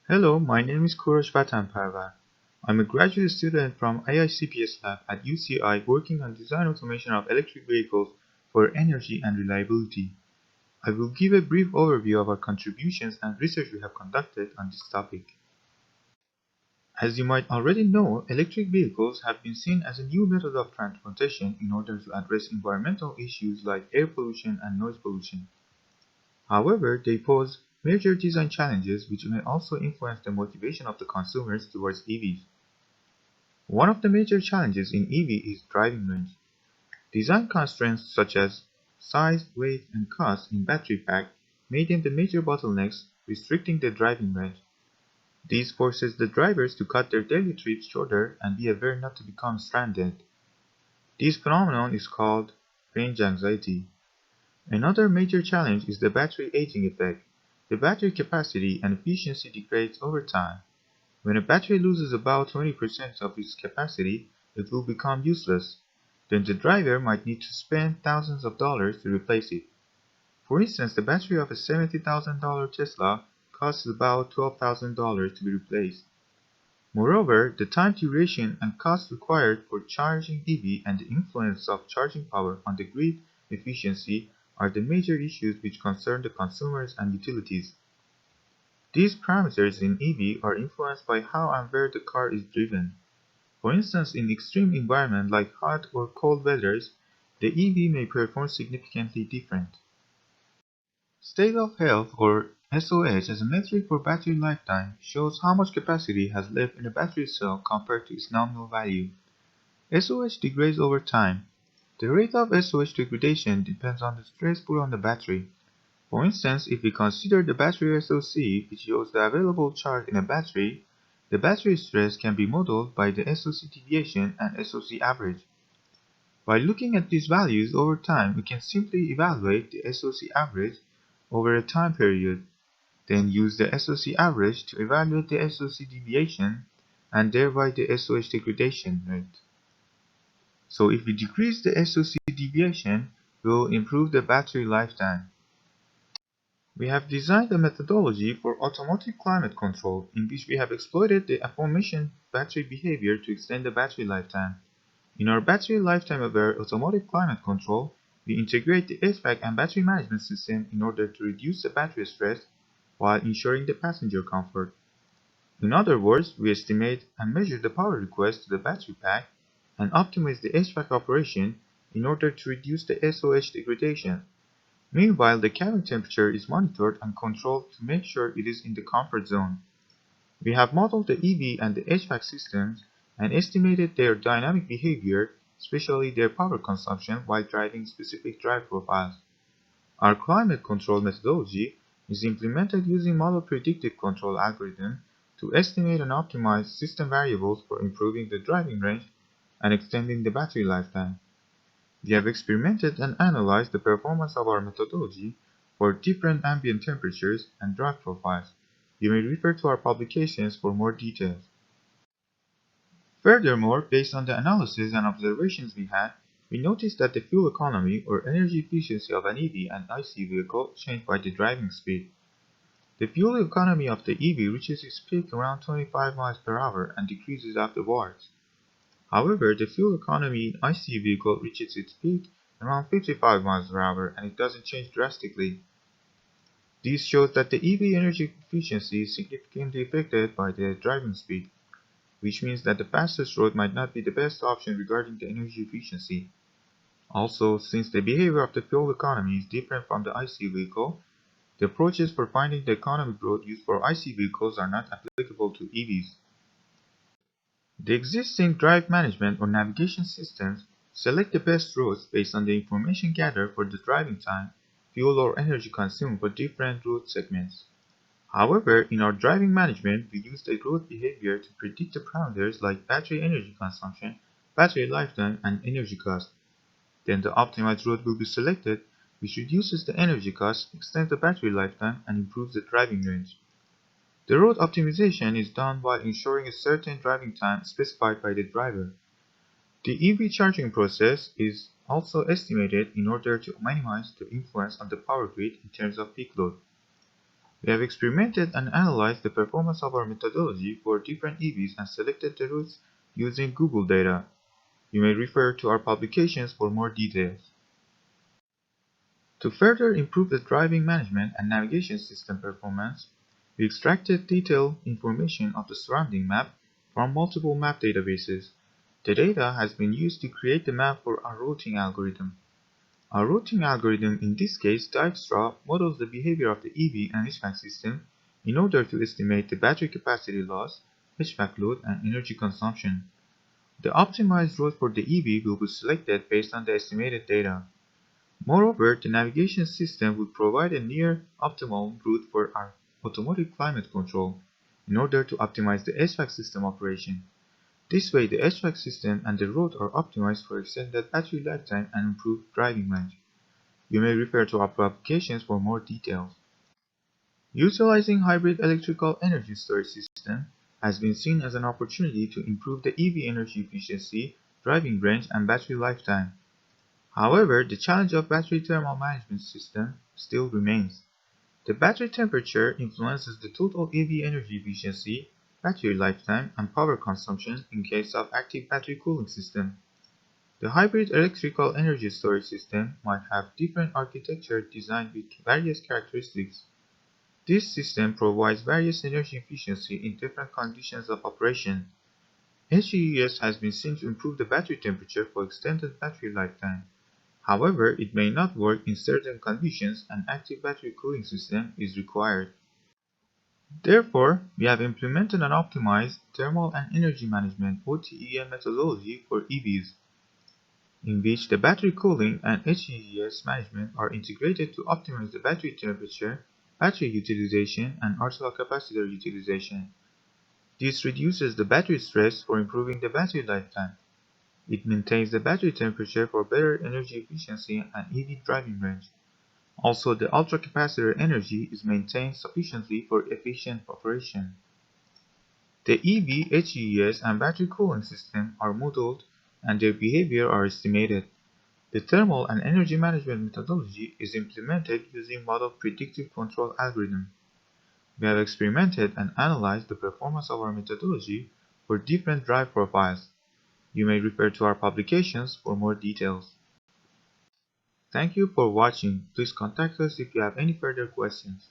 Hello, my name is Koorosh Vatanparvar. I'm a graduate student from AICPS Lab at UCI working on design automation of electric vehicles for energy and reliability. I will give a brief overview of our contributions and research we have conducted on this topic. As you might already know, electric vehicles have been seen as a new method of transportation in order to address environmental issues like air pollution and noise pollution. However, they pose major design challenges which may also influence the motivation of the consumers towards EVs. One of the major challenges in EV is driving range. Design constraints such as size, weight, and cost in battery pack made them the major bottlenecks restricting the driving range. This forces the drivers to cut their daily trips shorter and be aware not to become stranded. This phenomenon is called range anxiety. Another major challenge is the battery aging effect. The battery capacity and efficiency degrades over time. When a battery loses about 20% of its capacity, it will become useless. Then the driver might need to spend thousands of dollars to replace it. For instance, the battery of a $70,000 Tesla costs about $12,000 to be replaced. Moreover, the time duration and cost required for charging EV and the influence of charging power on the grid efficiency are the major issues which concern the consumers and utilities. These parameters in EV are influenced by how and where the car is driven. For instance, in extreme environments like hot or cold weathers, the EV may perform significantly different. State of health, or SOH, as a metric for battery lifetime, shows how much capacity has left in a battery cell compared to its nominal value. SOH degrades over time. The rate of SOH degradation depends on the stress put on the battery. For instance, if we consider the battery SOC, which shows the available charge in a battery, the battery stress can be modeled by the SOC deviation and SOC average. By looking at these values over time, we can simply evaluate the SOC average over a time period, then use the SOC average to evaluate the SOC deviation and thereby the SOH degradation rate. So if we decrease the SOC deviation, we will improve the battery lifetime. We have designed a methodology for automotive climate control in which we have exploited the aforementioned battery behavior to extend the battery lifetime. In our battery lifetime aware automotive climate control, we integrate the HVAC and battery management system in order to reduce the battery stress while ensuring the passenger comfort. In other words, we estimate and measure the power request to the battery pack and optimize the HVAC operation in order to reduce the SOH degradation. Meanwhile, the cabin temperature is monitored and controlled to make sure it is in the comfort zone. We have modeled the EV and the HVAC systems and estimated their dynamic behavior, especially their power consumption while driving specific drive profiles. Our climate control methodology is implemented using model predictive control algorithm to estimate and optimize system variables for improving the driving range and extending the battery lifetime. We have experimented and analyzed the performance of our methodology for different ambient temperatures and drive profiles. You may refer to our publications for more details. Furthermore, based on the analysis and observations we had, we noticed that the fuel economy or energy efficiency of an EV and IC vehicle changed by the driving speed. The fuel economy of the EV reaches its peak around 25 miles per hour and decreases afterwards. However, the fuel economy in IC vehicle reaches its peak around 55 miles per hour and it doesn't change drastically. This shows that the EV energy efficiency is significantly affected by the driving speed, which means that the fastest road might not be the best option regarding the energy efficiency. Also, since the behavior of the fuel economy is different from the IC vehicle, the approaches for finding the economic road used for IC vehicles are not applicable to EVs. The existing drive management or navigation systems select the best routes based on the information gathered for the driving time, fuel or energy consumed for different route segments. However, in our driving management, we use the route behavior to predict the parameters like battery energy consumption, battery lifetime, and energy cost. Then the optimized route will be selected, which reduces the energy cost, extends the battery lifetime, and improves the driving range. The route optimization is done while ensuring a certain driving time specified by the driver. The EV charging process is also estimated in order to minimize the influence on the power grid in terms of peak load. We have experimented and analyzed the performance of our methodology for different EVs and selected the routes using Google data. You may refer to our publications for more details. To further improve the driving management and navigation system performance, we extracted detailed information of the surrounding map from multiple map databases. The data has been used to create the map for our routing algorithm. Our routing algorithm in this case, Dijkstra, models the behavior of the EV and HVAC system in order to estimate the battery capacity loss, HVAC load, and energy consumption. The optimized route for the EV will be selected based on the estimated data. Moreover, the navigation system will provide a near-optimal route for our automotive climate control in order to optimize the HVAC system operation. This way, the HVAC system and the road are optimized for extended battery lifetime and improved driving range. You may refer to our publications for more details. Utilizing hybrid electrical energy storage system has been seen as an opportunity to improve the EV energy efficiency, driving range, and battery lifetime. However, the challenge of battery thermal management system still remains. The battery temperature influences the total EV energy efficiency, battery lifetime, and power consumption in case of active battery cooling system. The hybrid electrical energy storage system might have different architecture designed with various characteristics. This system provides various energy efficiency in different conditions of operation. HEES has been seen to improve the battery temperature for extended battery lifetime. However, it may not work in certain conditions and active battery cooling system is required. Therefore, we have implemented an optimized thermal and energy management (OTEM) methodology for EVs, in which the battery cooling and HEES management are integrated to optimize the battery temperature, battery utilization, and arsenal capacitor utilization. This reduces the battery stress for improving the battery lifetime. It maintains the battery temperature for better energy efficiency and EV driving range. Also, the ultracapacitor energy is maintained sufficiently for efficient operation. The EV, HES, and battery cooling system are modeled and their behavior are estimated. The thermal and energy management methodology is implemented using model predictive control algorithm. We have experimented and analyzed the performance of our methodology for different drive profiles. You may refer to our publications for more details. Thank you for watching. Please contact us if you have any further questions.